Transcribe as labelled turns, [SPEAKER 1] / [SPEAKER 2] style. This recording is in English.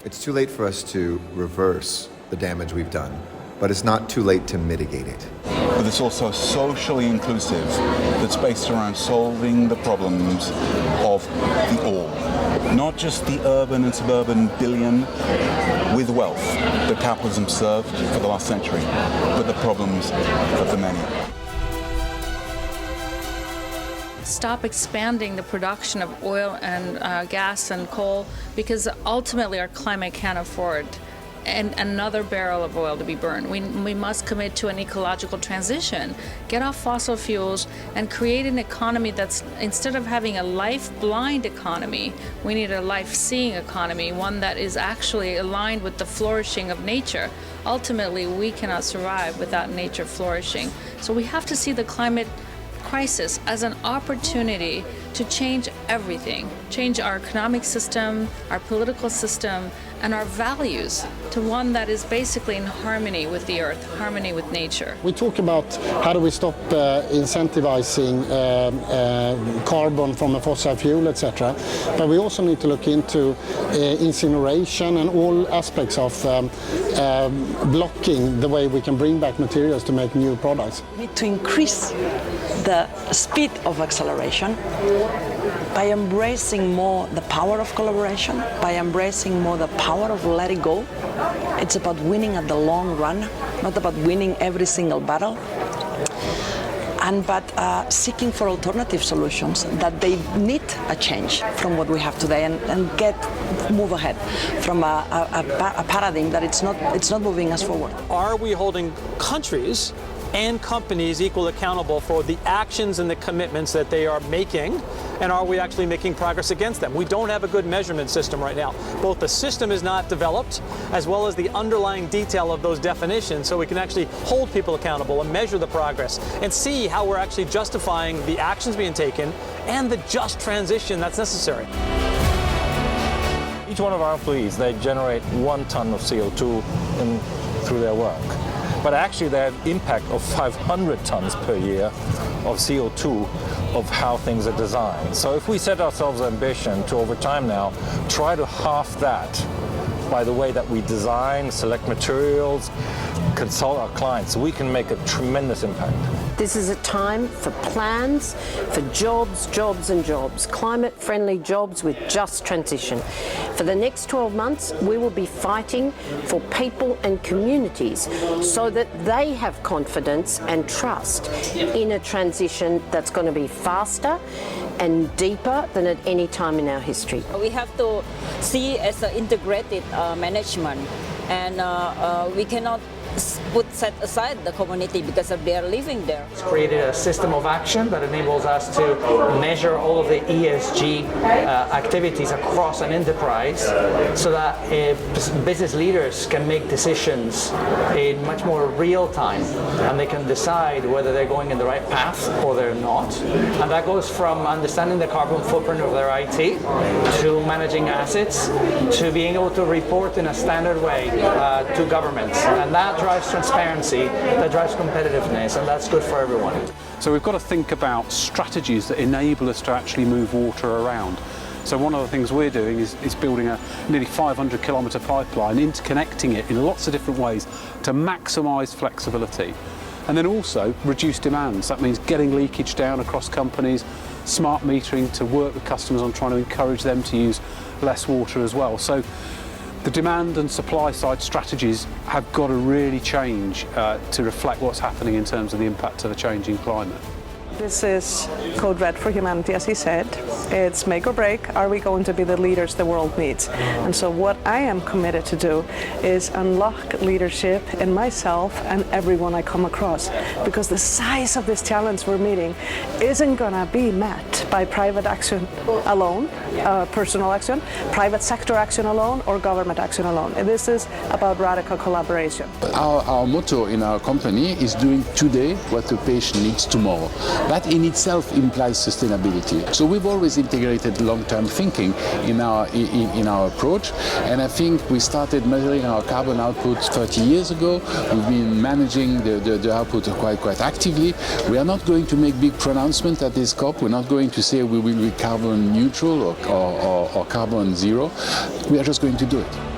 [SPEAKER 1] It's too late for us to reverse the damage we've done, but it's not too late to mitigate it.
[SPEAKER 2] But it's also socially inclusive, that's based around solving the problems of the all. Not just the urban and suburban billion with wealth that capitalism served for the last century, but the problems of the many.
[SPEAKER 3] Stop expanding the production of oil and gas and coal, because ultimately our climate can't afford and another barrel of oil to be burned. We must commit to an ecological transition, get off fossil fuels, and create an economy that's, instead of having a life-blind economy, we need a life-seeing economy, one that is actually aligned with the flourishing of nature. Ultimately, we cannot survive without nature flourishing. So we have to see the climate crisis as an opportunity to change everything, change our economic system, our political system, and our values to one that is basically in harmony with the earth, harmony with nature.
[SPEAKER 4] We talk about how do we stop incentivizing carbon from a fossil fuel, etc. But we also need to look into incineration and all aspects of blocking the way we can bring back materials to make new products.
[SPEAKER 5] We need to increase the speed of acceleration by embracing more the power of collaboration, by embracing more the power of letting go. It's about winning at the long run, not about winning every single battle, but seeking for alternative solutions that they need a change from what we have today and move ahead from a paradigm that it's not moving us forward.
[SPEAKER 6] Are we holding countries and companies equally accountable for the actions and the commitments that they are making, and are we actually making progress against them? We don't have a good measurement system right now. Both the system is not developed, as well as the underlying detail of those definitions, so we can actually hold people accountable and measure the progress and see how we're actually justifying the actions being taken and the just transition that's necessary.
[SPEAKER 7] Each one of our employees, they generate 1 ton of CO2 through their work. But actually they have impact of 500 tons per year of CO2 of how things are designed. So if we set ourselves ambition to, over time now, try to half that by the way that we design, select materials, consult our clients, we can make a tremendous impact.
[SPEAKER 8] This is a time for plans, for jobs, jobs and jobs, climate-friendly jobs with just transition. For the next 12 months, we will be fighting for people and communities so that they have confidence and trust in a transition that's going to be faster and deeper than at any time in our history.
[SPEAKER 9] We have to see as an integrated management, and we cannot set aside the community because they are living there.
[SPEAKER 10] It's created a system of action that enables us to measure all of the ESG activities across an enterprise so that business leaders can make decisions in much more real time, and they can decide whether they're going in the right path or they're not. And that goes from understanding the carbon footprint of their IT to managing assets to being able to report in a standard way to governments. And that drives transparency, that drives competitiveness, and that's good for everyone.
[SPEAKER 11] So we've got to think about strategies that enable us to actually move water around. So one of the things we're doing is building a nearly 500 kilometre pipeline, interconnecting it in lots of different ways to maximise flexibility. And then also reduce demands. That means getting leakage down across companies, smart metering to work with customers on trying to encourage them to use less water as well. So the demand and supply side strategies have got to really change to reflect what's happening in terms of the impact of a changing climate.
[SPEAKER 12] This is Code Red for Humanity, as he said. It's make or break. Are we going to be the leaders the world needs? And so what I am committed to do is unlock leadership in myself and everyone I come across. Because the size of this challenge we're meeting isn't going to be met by private action alone, personal action, private sector action alone, or government action alone. And this is about radical collaboration.
[SPEAKER 13] Our motto in our company is doing today what the patient needs tomorrow. That in itself implies sustainability. So we've always integrated long-term thinking in our approach, and I think we started measuring our carbon output 30 years ago. We've been managing the output quite actively. We are not going to make big pronouncements at this COP. We're not going to say we will be carbon neutral or carbon zero. We are just going to do it.